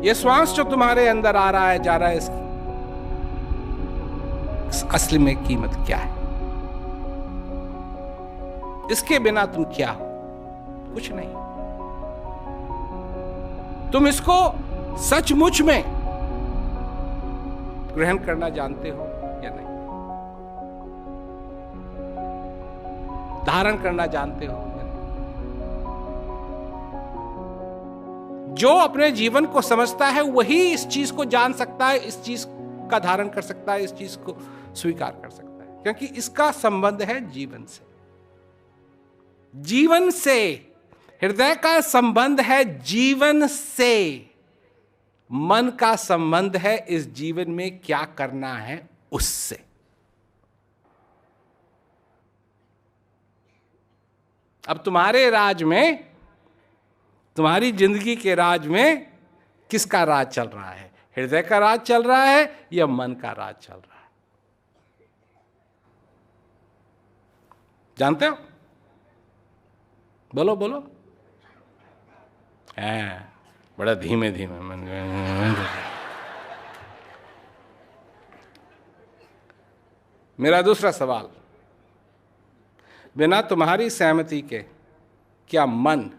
ये श्वास जो तुम्हारे अंदर आ रहा है, जा रहा है, इसकी असली में कीमत क्या है? इसके बिना तुम क्या हो? कुछ नहीं। तुम इसको सचमुच में ग्रहण करना जानते हो या नहीं? धारण करना जानते हो या नहीं? जो अपने जीवन को समझता है वही इस चीज को जान सकता है, इस चीज का धारण कर सकता है, इस चीज को स्वीकार कर सकता है, क्योंकि इसका संबंध है जीवन से। जीवन से हृदय का संबंध है, जीवन से मन का संबंध है, इस जीवन में क्या करना है उससे। अब तुम्हारे राज में, तुम्हारी जिंदगी के राज में किसका राज चल रहा है? हृदय का राज चल रहा है या मन का राज चल रहा है? जानते हो? बोलो बोलो। बड़ा धीमे धीमे। मेरा दूसरा सवाल, बिना तुम्हारी सहमति के क्या मन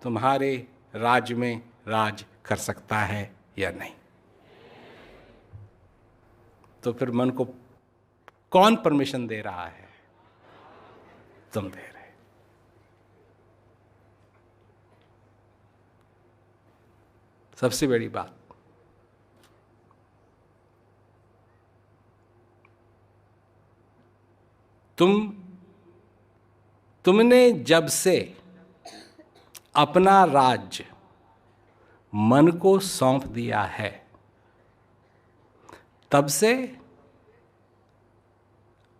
तुम्हारे राज में राज कर सकता है या नहीं? तो फिर मन को कौन परमिशन दे रहा है? तुम दे रहे। सबसे बड़ी बात, तुमने जब से अपना राज्य मन को सौंप दिया है, तब से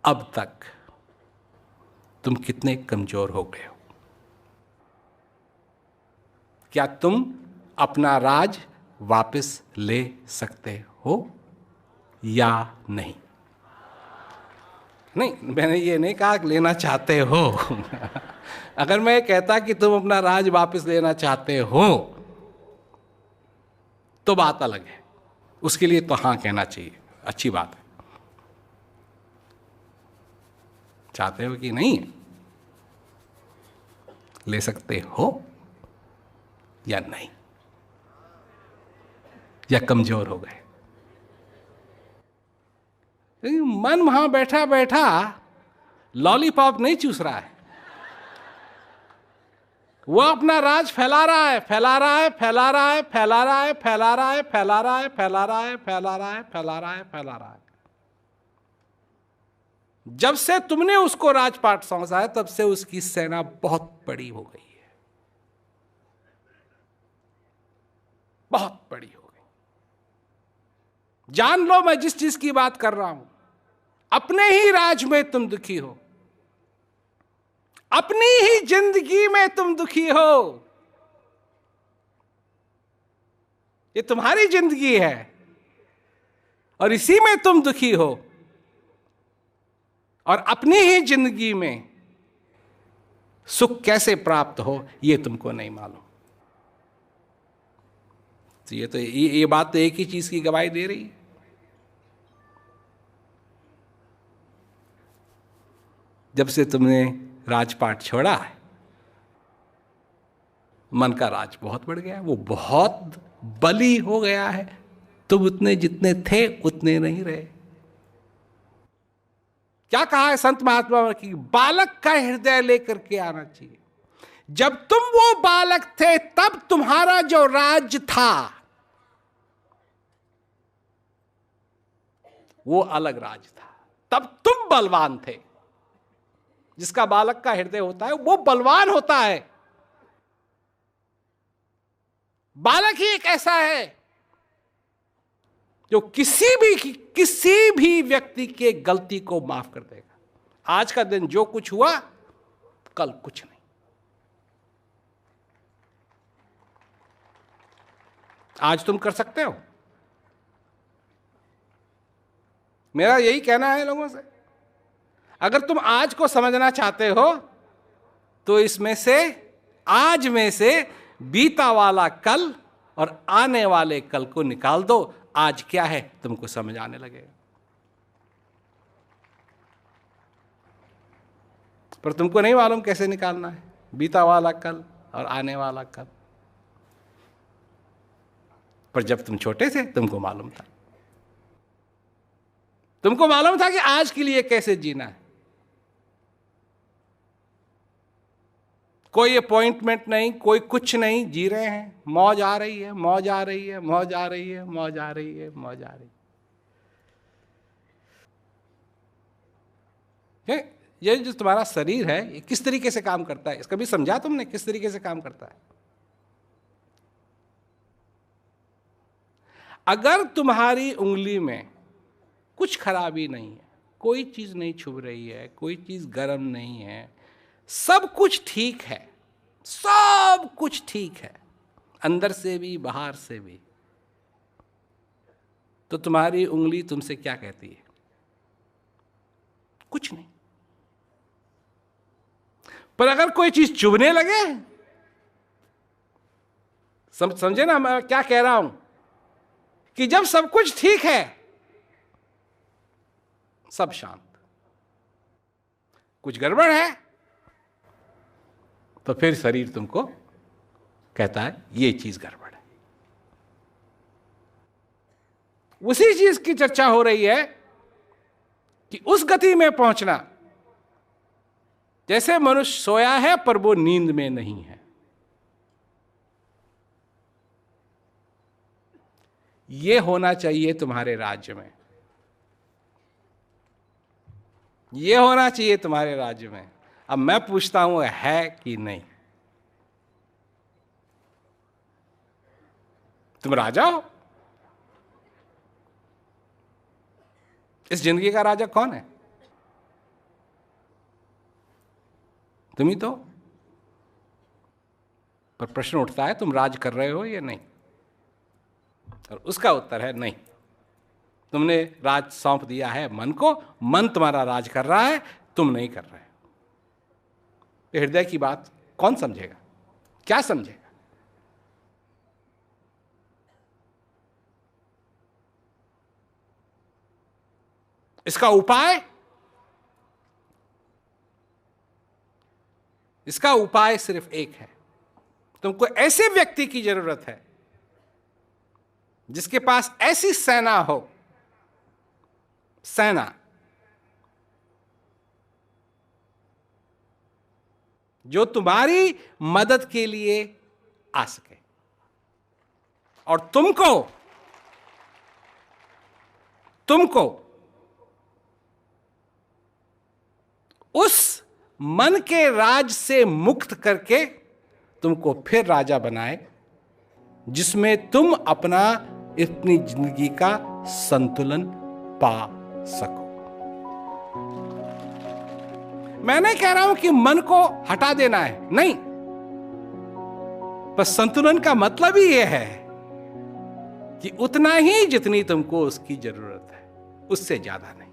अब तक तुम कितने कमजोर हो गए हो? क्या तुम अपना राज वापस ले सकते हो या नहीं? नहीं, मैंने ये नहीं कहा कि लेना चाहते हो। अगर मैं कहता कि तुम अपना राज वापस लेना चाहते हो तो बात अलग है, उसके लिए तो हाँ कहना चाहिए, अच्छी बात है। चाहते हो कि नहीं? ले सकते हो या नहीं? या कमजोर हो गए? मन वहां बैठा बैठा लॉलीपॉप नहीं चूस रहा है, वो अपना राज फैला रहा है, फैला रहा है, फैला रहा है, फैला रहा है, फैला रहा है, फैला रहा है, फैला रहा है, फैला रहा है, फैला रहा है, फैला रहा है। जब से तुमने उसको राजपाट सौंपा है, तब से उसकी सेना बहुत बड़ी हो गई है, बहुत बड़ी हो गई। जान लो मैं जिस चीज की बात कर रहा हूं, अपने ही राज में तुम दुखी हो, अपनी ही जिंदगी में तुम दुखी हो। ये तुम्हारी जिंदगी है और इसी में तुम दुखी हो, और अपनी ही जिंदगी में सुख कैसे प्राप्त हो ये तुमको नहीं मालूम। तो ये बात तो एक ही चीज की गवाही दे रही है। जब से तुमने राजपाट छोड़ा है, मन का राज बहुत बढ़ गया है, वो बहुत बली हो गया है। तुम उतने जितने थे उतने नहीं रहे। क्या कहा है संत महात्मा की? बालक का हृदय लेकर के आना चाहिए। जब तुम वो बालक थे तब तुम्हारा जो राज था वो अलग राज था, तब तुम बलवान थे। जिसका बालक का हृदय होता है वो बलवान होता है। बालक ही एक ऐसा है जो किसी भी व्यक्ति के गलती को माफ कर देगा। आज का दिन जो कुछ हुआ, कल कुछ नहीं। आज तुम कर सकते हो। मेरा यही कहना है लोगों से, अगर तुम आज को समझना चाहते हो तो इसमें से, आज में से बीता वाला कल और आने वाले कल को निकाल दो। आज क्या है तुमको समझ आने लगेगा। पर तुमको नहीं मालूम कैसे निकालना है बीता वाला कल और आने वाला कल। पर जब तुम छोटे थे तुमको मालूम था। तुमको मालूम था कि आज के लिए कैसे जीना है। कोई अपॉइंटमेंट नहीं, कोई कुछ नहीं, जी रहे हैं। मौज आ रही है, मौज आ रही है, मौज आ रही है, मौज आ रही है, मौज आ रही है। ये जो तुम्हारा शरीर है ये किस तरीके से काम करता है, इसका भी समझा तुमने किस तरीके से काम करता है? अगर तुम्हारी उंगली में कुछ खराबी नहीं है, कोई चीज नहीं छुभ रही है, कोई चीज गर्म नहीं है, सब कुछ ठीक है, सब कुछ ठीक है, अंदर से भी बाहर से भी, तो तुम्हारी उंगली तुमसे क्या कहती है? कुछ नहीं। पर अगर कोई चीज चुभने लगे, समझे ना मैं क्या कह रहा हूं, कि जब सब कुछ ठीक है, सब शांत, कुछ गड़बड़ है, तो फिर शरीर तुमको कहता है ये चीज गड़बड़ है। उसी चीज की चर्चा हो रही है कि उस गति में पहुंचना, जैसे मनुष्य सोया है पर वो नींद में नहीं है। ये होना चाहिए तुम्हारे राज्य में, ये होना चाहिए तुम्हारे राज्य में। अब मैं पूछता हूं है कि नहीं? तुम राजा हो। इस जिंदगी का राजा कौन है? तुम ही तो। पर प्रश्न उठता है तुम राज कर रहे हो या नहीं? और उसका उत्तर है नहीं। तुमने राज सौंप दिया है मन को, मन तुम्हारा राज कर रहा है, तुम नहीं कर रहे। हृदय की बात कौन समझेगा? क्या समझेगा? इसका उपाय, इसका उपाय सिर्फ एक है। तुमको ऐसे व्यक्ति की जरूरत है जिसके पास ऐसी सेना हो, सेना जो तुम्हारी मदद के लिए आ सके और तुमको उस मन के राज से मुक्त करके तुमको फिर राजा बनाए, जिसमें तुम अपना इतनी जिंदगी का संतुलन पा सको। मैं नहीं कह रहा हूं कि मन को हटा देना है, नहीं, पर संतुलन का मतलब ही यह है कि उतना ही जितनी तुमको उसकी जरूरत है, उससे ज्यादा नहीं।